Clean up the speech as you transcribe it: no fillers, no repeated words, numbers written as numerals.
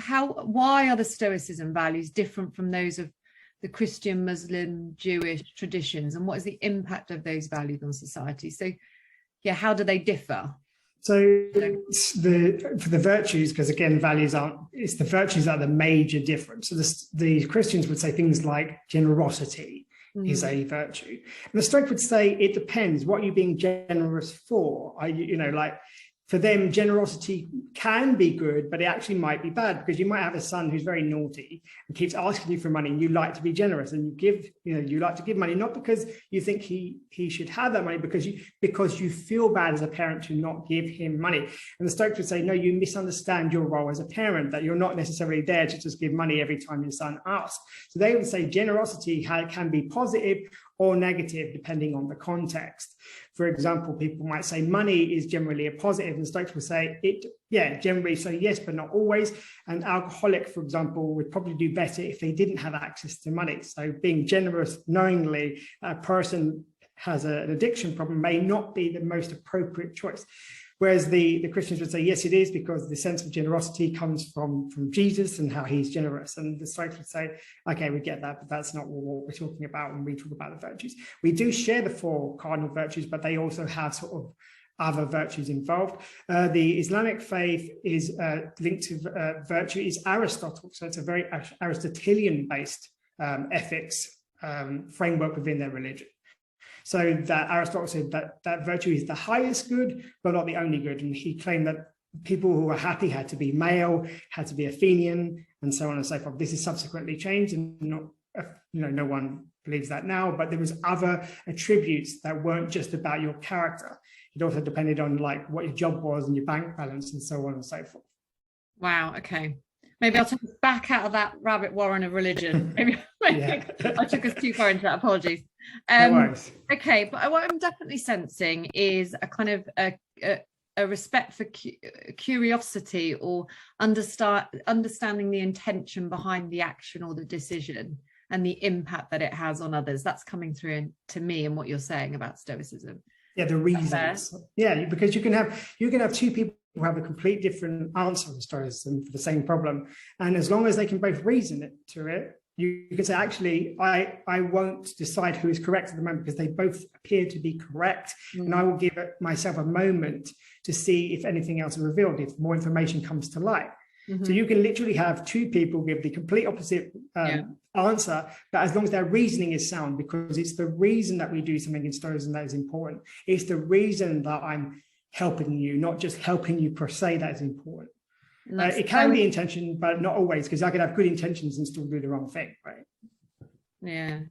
why are the Stoicism values different from those of the Christian, Muslim, Jewish traditions, and what is the impact of those values on society? So yeah, how do they differ? So for the virtues, because again, it's the virtues that are the major difference. So the Christians would say things like generosity is a virtue. And the Stoic would say it depends. What are you being generous for? Are you, like, for them, generosity can be good, but it actually might be bad, because you might have a son who's very naughty and keeps asking you for money, and you like to be generous, and you like to give money, not because you think he should have that money, because you feel bad as a parent to not give him money. And the Stoics would say, no, you misunderstand your role as a parent, that you're not necessarily there to just give money every time your son asks. So they would say generosity can be positive or negative, depending on the context. For example, people might say money is generally a positive, and Stoics will say generally, so yes, but not always. An alcoholic, for example, would probably do better if they didn't have access to money. So being generous knowingly, a person has an addiction problem may not be the most appropriate choice. Whereas the Christians would say, yes, it is, because the sense of generosity comes from Jesus and how he's generous. And the Stoics would say, okay, we get that, but that's not what we're talking about when we talk about the virtues. We do share the 4 cardinal virtues, but they also have sort of other virtues involved. The Islamic faith is linked to virtue is Aristotle. So it's a very Aristotelian-based ethics framework within their religion. So that Aristotle said that virtue is the highest good, but not the only good. And he claimed that people who were happy had to be male, had to be Athenian, and so on and so forth. This is subsequently changed, and no one believes that now, but there was other attributes that weren't just about your character. It also depended on like what your job was and your bank balance and so on and so forth. Wow. Okay. Maybe I'll take us back out of that rabbit warren of religion. Maybe I took us too far into that. Apologies. Okay, but what I'm definitely sensing is a kind of a respect for curiosity, or understanding the intention behind the action or the decision and the impact that it has on others. That's coming through to me and what you're saying about Stoicism. Yeah, the reasons. Yeah, because you can have 2 people who have a complete different answer to Stoicism for the same problem, and as long as they can both reason it to it, you can say, actually, I won't decide who is correct at the moment, because they both appear to be correct, and I will give myself a moment to see if anything else is revealed, if more information comes to light. So you can literally have 2 people give the complete opposite answer, but as long as their reasoning is sound, because it's the reason that we do something in Stoicism that is important. It's the reason that I'm helping you, not just helping you per se, that is important. It can be intention, but not always, because I could have good intentions and still do the wrong thing, right? Yeah.